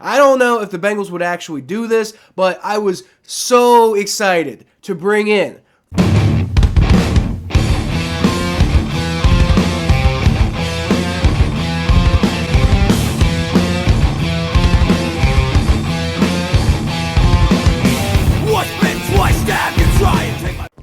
I don't know if the Bengals would actually do this, but I was so excited to bring in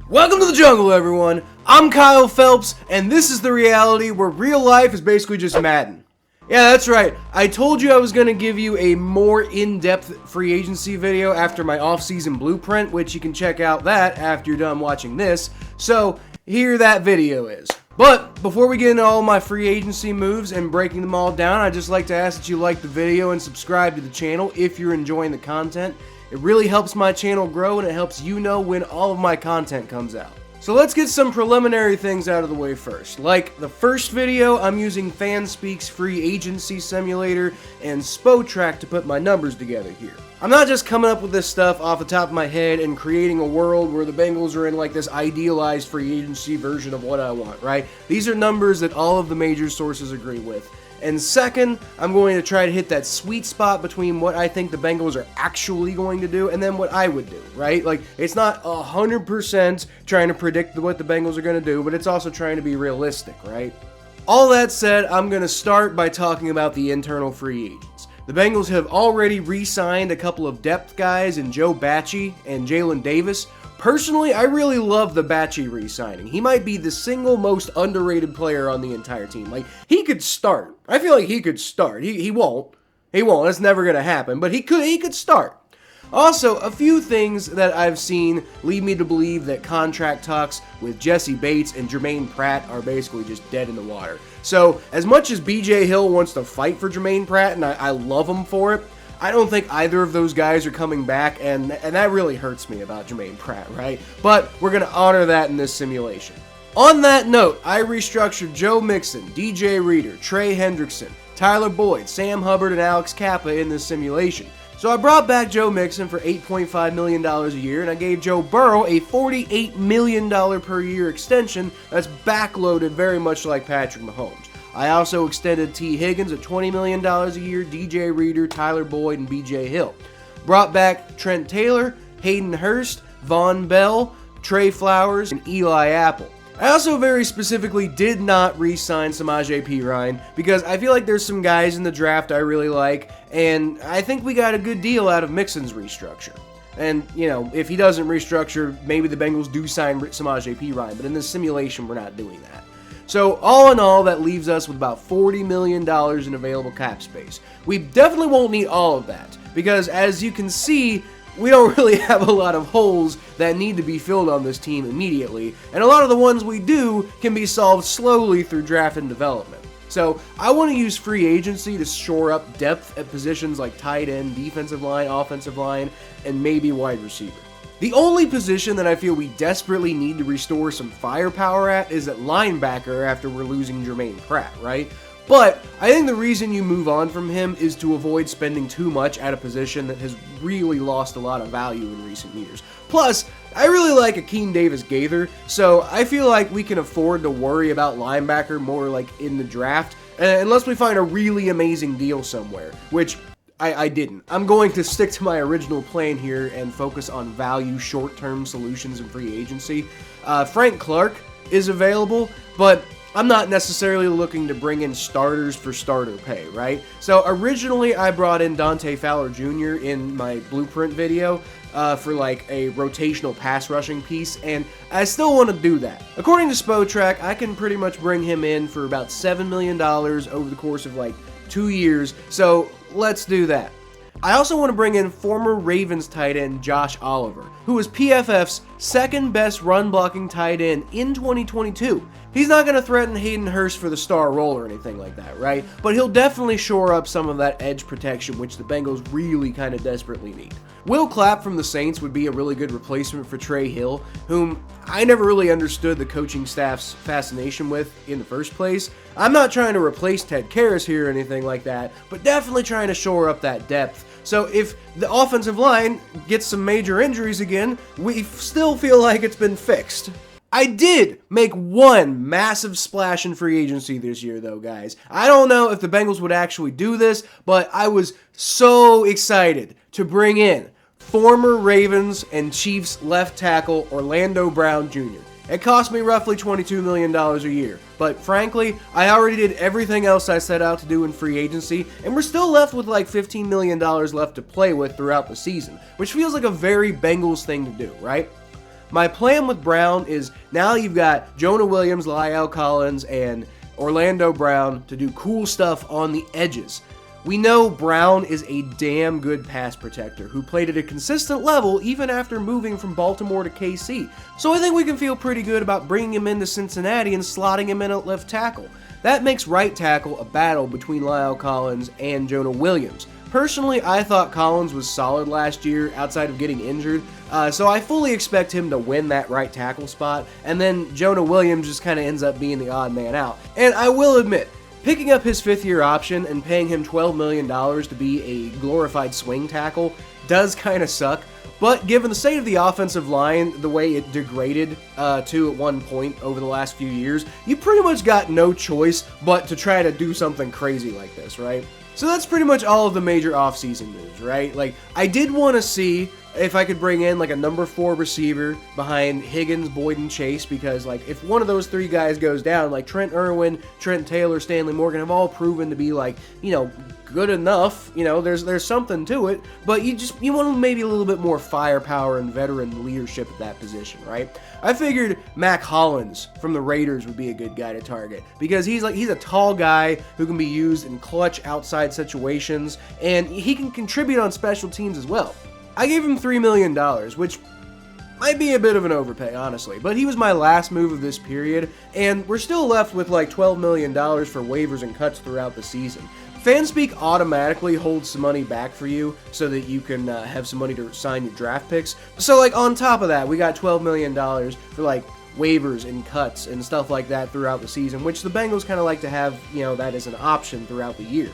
Welcome to the jungle, everyone. I'm Kyle Phelps, and this is the reality where real life is basically just Madden. Yeah, that's right. I told you I was going to give you a more in-depth free agency video after my off-season blueprint, which you can check out that after you're done watching this. So, here that video is. But before we get into all my free agency moves and breaking them all down, I'd just like to ask that you like the video and subscribe to the channel if you're enjoying the content. It really helps my channel grow, and it helps you know when all of my content comes out. So let's get some preliminary things out of the way first. Like the first video, I'm using Fanspeak's free agency simulator and Spotrac to put my numbers together here. I'm not just coming up with this stuff off the top of my head and creating a world where the Bengals are in like this idealized free agency version of what I want, right? These are numbers that all of the major sources agree with. And second, I'm going to try to hit that sweet spot between what I think the Bengals are actually going to do and then what I would do, right? Like, it's not 100% trying to predict what the Bengals are going to do, but it's also trying to be realistic, right? All that said, I'm going to start by talking about the internal free agents. The Bengals have already re-signed a couple of depth guys in Joe Bachie and Jalen Davis. Personally, I really love the Bachie re-signing. He might be the single most underrated player on the entire team. Like, he could start. I feel like he could start. He won't. He won't. That's never going to happen. But he could start. Also, a few things that I've seen lead me to believe that contract talks with Jesse Bates and Jermaine Pratt are basically just dead in the water. So, as much as BJ Hill wants to fight for Jermaine Pratt, and I love him for it, I don't think either of those guys are coming back, and that really hurts me about Jermaine Pratt, right? But we're going to honor that in this simulation. On that note, I restructured Joe Mixon, DJ Reader, Trey Hendrickson, Tyler Boyd, Sam Hubbard, and Alex Kappa in this simulation. So I brought back Joe Mixon for $8.5 million a year, and I gave Joe Burrow a $48 million per year extension that's backloaded very much like Patrick Mahomes. I also extended T. Higgins at $20 million a year, DJ Reader, Tyler Boyd, and BJ Hill. Brought back Trent Taylor, Hayden Hurst, Von Bell, Trey Flowers, and Eli Apple. I also very specifically did not re-sign Samaje Perine because I feel like there's some guys in the draft I really like, and I think we got a good deal out of Mixon's restructure. And, you know, if he doesn't restructure, maybe the Bengals do sign Samaje Perine, but in this simulation, we're not doing that. So, all in all, that leaves us with about $40 million in available cap space. We definitely won't need all of that, because as you can see, we don't really have a lot of holes that need to be filled on this team immediately, and a lot of the ones we do can be solved slowly through draft and development. So, I want to use free agency to shore up depth at positions like tight end, defensive line, offensive line, and maybe wide receiver. The only position that I feel we desperately need to restore some firepower at is at linebacker after we're losing Jermaine Pratt, right? But I think the reason you move on from him is to avoid spending too much at a position that has really lost a lot of value in recent years. Plus, I really like Akeem Davis-Gaither, so I feel like we can afford to worry about linebacker more like in the draft, unless we find a really amazing deal somewhere, which I didn't. I'm going to stick to my original plan here and focus on value short-term solutions in free agency. Frank Clark is available, but I'm not necessarily looking to bring in starters for starter pay, right? So originally I brought in Dante Fowler Jr. in my blueprint video for like a rotational pass rushing piece, and I still want to do that. According to Spotrac, I can pretty much bring him in for about $7 million over the course of like 2 years, so let's do that. I also want to bring in former Ravens tight end Josh Oliver, who was PFF's second best run blocking tight end in 2022. He's not going to threaten Hayden Hurst for the star role or anything like that, right? But he'll definitely shore up some of that edge protection, which the Bengals really kind of desperately need. Will Clapp from the Saints would be a really good replacement for Trey Hill, whom I never really understood the coaching staff's fascination with in the first place. I'm not trying to replace Ted Karras here or anything like that, but definitely trying to shore up that depth. So if the offensive line gets some major injuries again, we still feel like it's been fixed. I did make one massive splash in free agency this year, though, guys. I don't know if the Bengals would actually do this, but I was so excited to bring in former Ravens and Chiefs left tackle Orlando Brown Jr. It cost me roughly $22 million a year, but frankly, I already did everything else I set out to do in free agency, and we're still left with like $15 million left to play with throughout the season, which feels like a very Bengals thing to do, right? My plan with Brown is now you've got Jonah Williams, La'el Collins, and Orlando Brown to do cool stuff on the edges. We know Brown is a damn good pass protector who played at a consistent level even after moving from Baltimore to KC. So I think we can feel pretty good about bringing him into Cincinnati and slotting him in at left tackle. That makes right tackle a battle between La'el Collins and Jonah Williams. Personally, I thought Collins was solid last year outside of getting injured, so I fully expect him to win that right tackle spot, and then Jonah Williams just kind of ends up being the odd man out. And I will admit, picking up his fifth-year option and paying him $12 million to be a glorified swing tackle does kind of suck, but given the state of the offensive line, the way it degraded to at one point over the last few years, you pretty much got no choice but to try to do something crazy like this, right? So that's pretty much all of the major offseason moves, right? Like, I did want to see if I could bring in like a number 4 receiver behind Higgins, Boyd, and Chase, because like if one of those 3 guys goes down, like Trent Irwin, Trent Taylor, Stanley Morgan have all proven to be like, you know, good enough. You know, there's something to it, but you want maybe a little bit more firepower and veteran leadership at that position, right? I figured Mac Hollins from the Raiders would be a good guy to target because he's a tall guy who can be used in clutch outside situations, and he can contribute on special teams as well. I gave him $3 million, which might be a bit of an overpay, honestly, but he was my last move of this period, and we're still left with like $12 million for waivers and cuts throughout the season. Fanspeak automatically holds some money back for you so that you can have some money to sign your draft picks. So like on top of that, we got $12 million for like waivers and cuts and stuff like that throughout the season, which the Bengals kind of like to have, you know, that as an option throughout the year.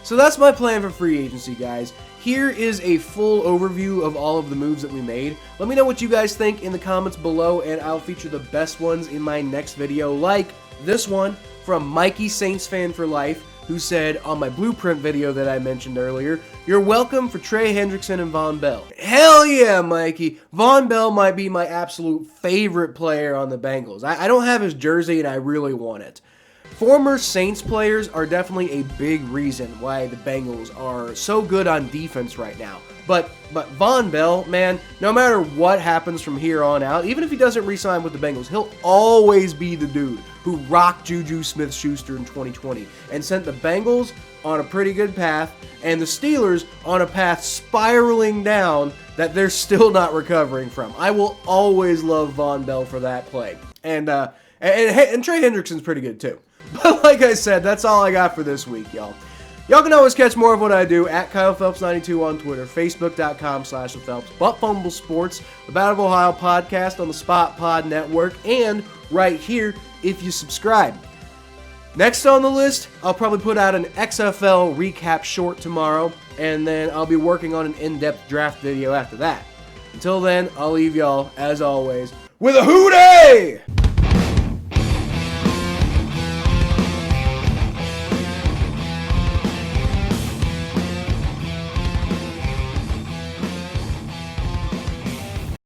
So that's my plan for free agency, guys. Here is a full overview of all of the moves that we made. Let me know what you guys think in the comments below, and I'll feature the best ones in my next video, like this one from Mikey Saints Fan for Life, who said on my blueprint video that I mentioned earlier, "You're welcome for Trey Hendrickson and Von Bell." Hell yeah, Mikey. Von Bell might be my absolute favorite player on the Bengals. I don't have his jersey, and I really want it. Former Saints players are definitely a big reason why the Bengals are so good on defense right now. But Von Bell, man, no matter what happens from here on out, even if he doesn't re-sign with the Bengals, he'll always be the dude who rocked Juju Smith-Schuster in 2020 and sent the Bengals on a pretty good path and the Steelers on a path spiraling down that they're still not recovering from. I will always love Von Bell for that play. And Trey Hendrickson's pretty good too. But like I said, that's all I got for this week, y'all. Y'all can always catch more of what I do at KylePhelps92 on Twitter, Facebook.com/Phelps, Butt Fumble Sports, the Battle of Ohio podcast on the Spot Pod Network, and right here if you subscribe. Next on the list, I'll probably put out an XFL recap short tomorrow, and then I'll be working on an in-depth draft video after that. Until then, I'll leave y'all, as always, with a hootie!